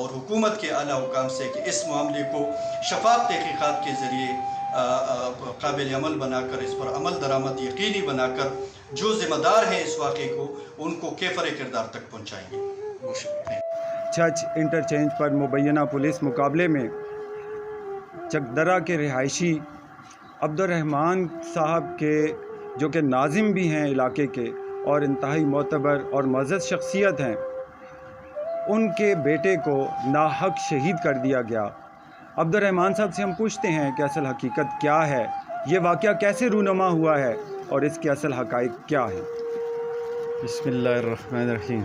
اور حکومت کے اعلیٰ حکام سے کہ اس معاملے کو شفاف تحقیقات کے ذریعے قابل عمل بنا کر اس پر عمل درآمد یقینی بنا کر جو ذمہ دار ہیں اس واقعے کو ان کو کیفر کردار تک پہنچائیں گے۔ چرچ انٹرچینج پر مبینہ پولیس مقابلے میں چکدرہ کے رہائشی عبدالرحمن صاحب کے جو کہ ناظم بھی ہیں علاقے کے اور انتہائی معتبر اور معزز شخصیت ہیں، ان کے بیٹے کو ناحق شہید کر دیا گیا۔ عبدالرحمن صاحب سے ہم پوچھتے ہیں کہ اصل حقیقت کیا ہے، یہ واقعہ کیسے رونما ہوا ہے اور اس کے اصل حقائق کیا ہیں۔ بسم اللہ الرحمن الرحیم۔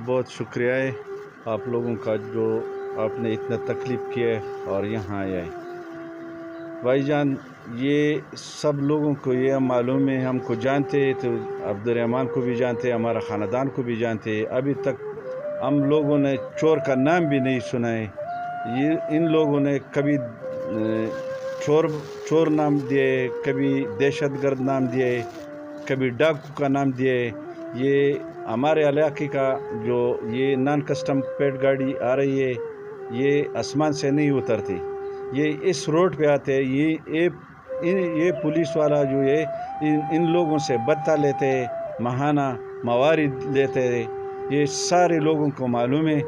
بہت شکریہ ہے آپ لوگوں کا جو آپ نے اتنا تکلیف کیا ہے اور یہاں آیا ہے۔ بھائی جان، یہ سب لوگوں کو یہ معلوم ہے، ہم کو جانتے تو عبدالرحمن کو بھی جانتے، ہمارا خاندان کو بھی جانتے۔ ابھی تک ہم لوگوں نے چور کا نام بھی نہیں سنا ہے۔ یہ ان لوگوں نے کبھی چور نام دیے، کبھی دہشت گرد نام دیے، کبھی ڈاکو کا نام دیے۔ یہ ہمارے علاقے کا جو یہ نان کسٹم پیٹ گاڑی آ رہی ہے، یہ آسمان سے نہیں اترتی، یہ اس روڈ پہ آتے ہیں۔ یہ پولیس والا جو ہے ان لوگوں سے بدلہ لیتے، ماہانہ موارد لیتے، یہ سارے لوگوں کو معلوم ہے۔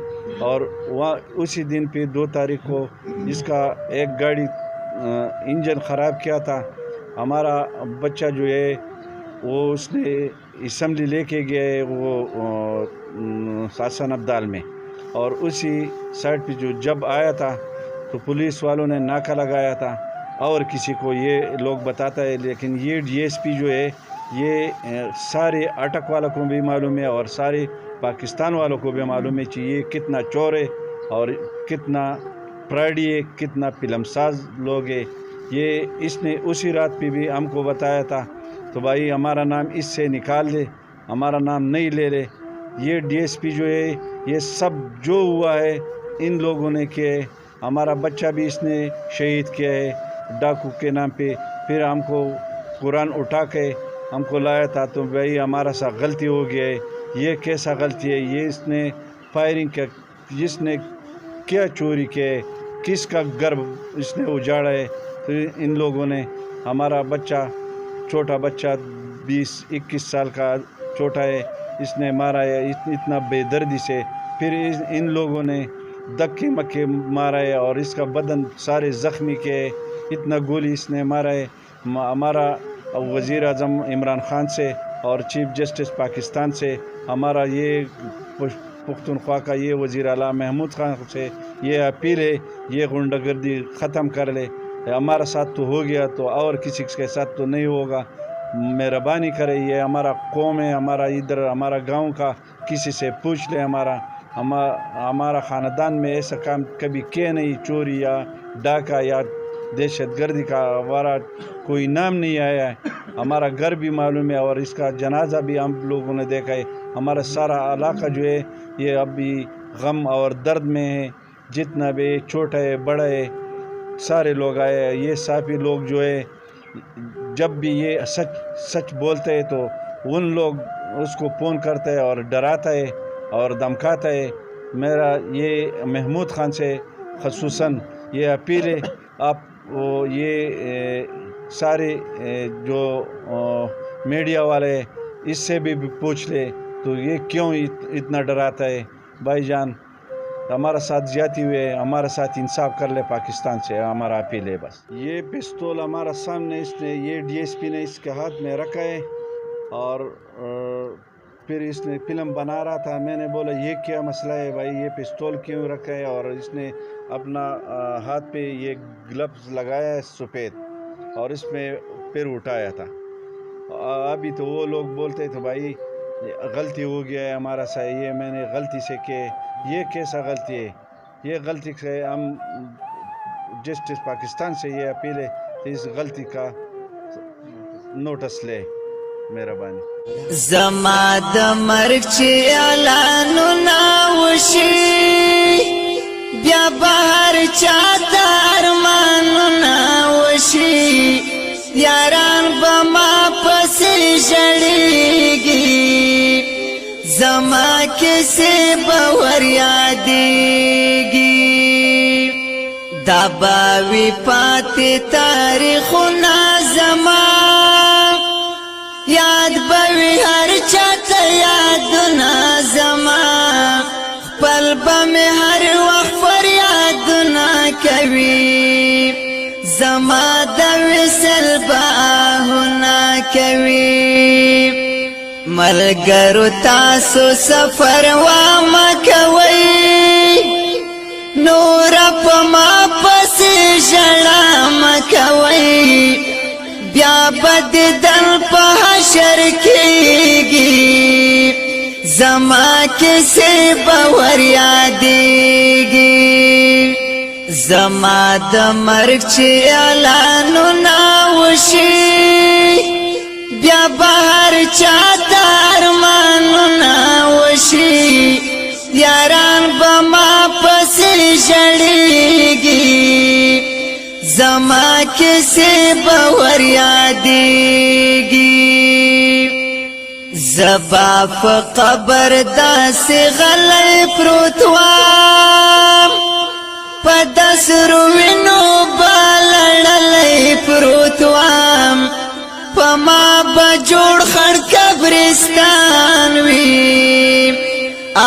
اور وہاں اسی دن پہ 2 تاریخ کو اس کا ایک گاڑی انجن خراب کیا تھا۔ ہمارا بچہ جو ہے وہ اس نے اسمبلی لے کے گئے وہ حسن عبدال میں، اور اسی سائڈ پہ جو جب آیا تھا تو پولیس والوں نے ناکہ لگایا تھا، اور کسی کو یہ لوگ بتاتا ہے، لیکن یہ ڈی ایس پی جو ہے یہ سارے اٹک والوں کو بھی معلوم ہے اور سارے پاکستان والوں کو بھی معلوم ہے کہ یہ کتنا چور ہے اور کتنا پرائڈی ہے، کتنا فلم ساز لوگ ہے۔ یہ اس نے اسی رات پہ بھی ہم کو بتایا تھا، تو بھائی ہمارا نام اس سے نکال دے، ہمارا نام نہیں لے رہے۔ یہ ڈی ایس پی جو ہے یہ سب جو ہوا ہے ان لوگوں نے کیا ہے۔ ہمارا بچہ بھی اس نے شہید کیا ہے ڈاکو کے نام پہ۔ پھر ہم کو قرآن اٹھا کے ہم کو لایا تھا، تو بھائی ہمارا سا غلطی ہو گیا ہے۔ یہ کیسا غلطی ہے؟ یہ اس نے فائرنگ کیا، جس نے کیا چوری کیا ہے، کس کا گھر اس نے اجاڑا ہے۔ تو ان لوگوں نے ہمارا بچہ، چھوٹا بچہ 20-21 سال کا چھوٹا ہے، اس نے مارا ہے اتنا بے دردی سے۔ پھر ان لوگوں نے دھکے مکے مارا ہے اور اس کا بدن سارے زخمی کے، اتنا گولی اس نے مارا ہے۔ ہمارا وزیر اعظم عمران خان سے اور چیف جسٹس پاکستان سے، ہمارا یہ پختونخوا کا یہ وزیر اعلیٰ محمود خان سے یہ اپیل ہے، یہ غنڈہ گردی ختم کر لے۔ ہمارا ساتھ تو ہو گیا تو اور کسی کے ساتھ تو نہیں ہوگا، مہربانی کرے۔ یہ ہمارا قوم ہے، ہمارا ادھر ہمارا گاؤں کا، کسی سے پوچھ لے۔ ہمارا خاندان میں ایسا کام کبھی کیا نہیں، چوری یا ڈاکہ یا دہشت گردی کا ہمارا کوئی نام نہیں آیا ہے۔ ہمارا گھر بھی معلوم ہے اور اس کا جنازہ بھی ہم لوگوں نے دیکھا ہے۔ ہمارا سارا علاقہ جو ہے یہ ابھی غم اور درد میں ہے، جتنا بھی چھوٹا ہے بڑا ہے سارے لوگ آئے ہیں۔ یہ سابی لوگ جو ہے جب بھی یہ سچ بولتے ہیں تو ان لوگ اس کو فون کرتے ہیں اور ڈراتا ہے اور دھمکاتا ہے۔ میرا یہ محمود خان سے خصوصاً یہ اپیل ہے، آپ یہ سارے جو میڈیا والے اس سے بھی پوچھ لے تو یہ کیوں اتنا ڈراتا ہے۔ بھائی جان ہمارا ساتھ زیادتی ہوئے، ہمارا ساتھ انصاف کر لے پاکستان سے، ہمارا اپیل ہے بس۔ یہ پستول ہمارا سامنے اس نے یہ ڈی ایس پی نے اس کے ہاتھ میں رکھا ہے، اور پھر اس نے فلم بنا رہا تھا۔ میں نے بولا یہ کیا مسئلہ ہے بھائی، یہ پستول کیوں رکھا ہے؟ اور اس نے اپنا ہاتھ پہ یہ گلفز لگایا ہے سفید، اور اس میں پھر اٹھایا تھا۔ ابھی تو وہ لوگ بولتے تھے بھائی غلطی ہو گیا ہے ہمارا سا، یہ میں نے غلطی سے کہ یہ کیسا غلطی ہے؟ یہ غلطی سے ہم جسٹس پاکستان سے یہ اپیل ہے کہ اس غلطی کا نوٹس لے، مہربانی۔ زما د مرګ چې اعلانو ناوشي، بیا بهر چاته ارمانو ناوشي، یاران به ما پسې ژړېږي، زما کیسې کیسے باور یادیږي دا باوی پاتې تاریخونه زما یاد بوي هر چاته یادونه زما خپل به مې هر وخت فریادونه کوي زما د وصل به آهونه کوي ملګرو تاسو سفر وامه کوئ نور په ما پسې ژړا مه کوئ بیا به دیدن په حشر کېږي زما کیسې به ور یادېږي زما د مرګ چې اعلانونه وشي بیا به هر چاته ارمانونه وشي یاران به ما پسې ژړېږي زما کیسې به ور یادېږي زبا په قبر داسې غلی پروت وم په دسرو وینو به لړلی پروت وم په ما به جوړ خړ قبرستان وي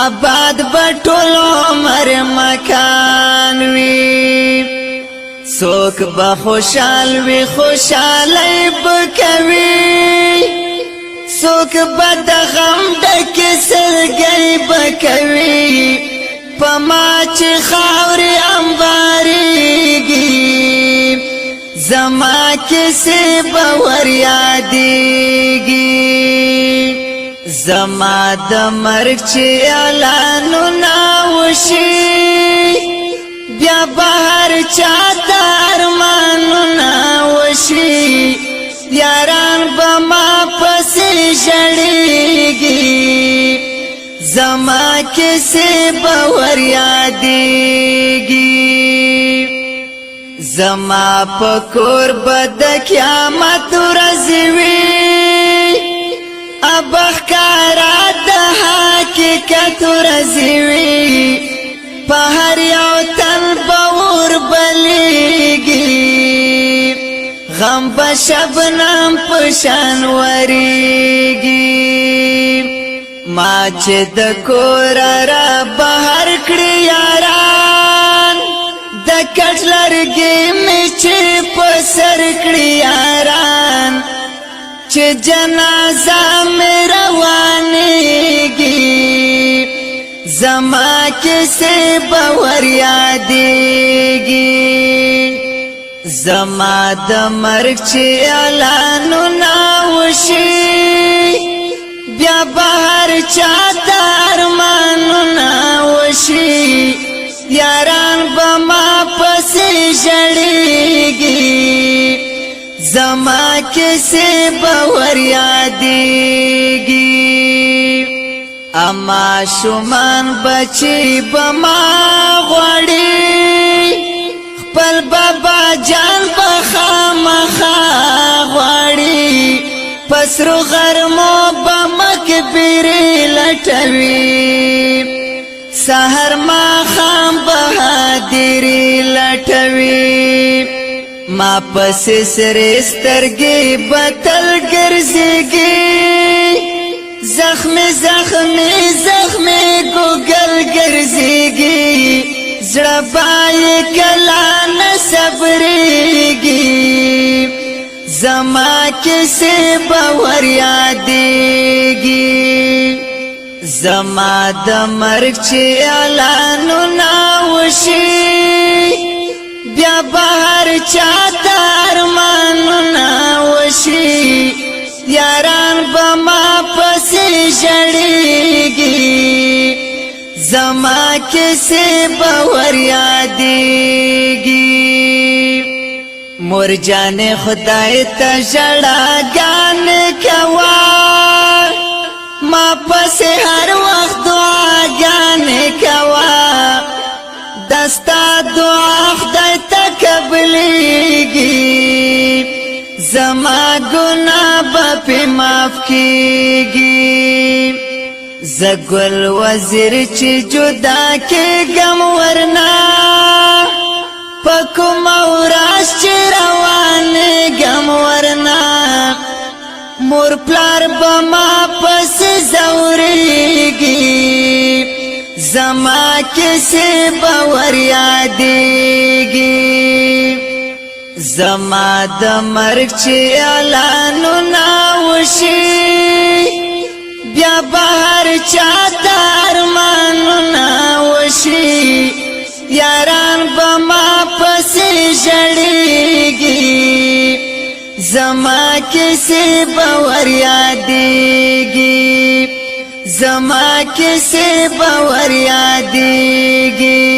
آباد به ټول عمر مکان وي څوک به خوشحال وي خوشحالی به کوي څوک به د غم ډکې سرګۍ به کوي په ما چې خاورې انبارېږي زما کیسې به ور یادېږي زما د مرګ چې اعلانونه وشي بیا به هر چاته ارمانونه وشي یاران به ما پسې ژړېږي زما کیسې به ور یادېږي زما په کور به د قیامت ورځ وي اب ښکارا د حقیقت ورځ وي په هر یو تن به اور بلیږي غم به شبنم په شان وریږي ما چې د کوره را بهر کړي یاران د کټ لرګي مې چې په سر کړي یاران چې جنازه مې روانېږي زما کیسې به ور یادېږي زما د مرګ چې اعلانونه وشي بیا به هر چاته ارمانونه وشي یاران به ما پسې ژړېږي زما کیسې به ور یادېږي اما شومان بچي به ما غواړي خپل بابا جان به خامخا غواړي پسرو غرمو به مقبرې لټوي سحر ماښام بهادرې لټوي ما پسې سرې سترګې به تل ګرځېږي زخمي زخمي زخمي ګوګل ګرځېږي زړه به یې کله نه صبرېږي زما کیسې به ور یادېږي زما د مرګ چې اعلانونه وشي بیا به هر چاته ارمانونه وشي یاران به ما پسې ژړېږي زما کیسې به ور یادېږي مور جانې خدای ته ژړاګانې کوه ما پسې هر وخت دعاګانې کوه دستا دعا خدای ته قبلېږي زما ګناه به پې معاف کېږي زګل وزیر چې جدا کې غم ورنا پکوم اوراس چې روان غم ورنا مور پلار بما پس زوريږي زما کیسه باور یادېږي زما د مرګ چې اعلان ناوشي بیا بهر چاته ارمان ناوشي یاران بما پس ژړېږي زما کیسه باور یادېږي زما کیسه باور یادېږي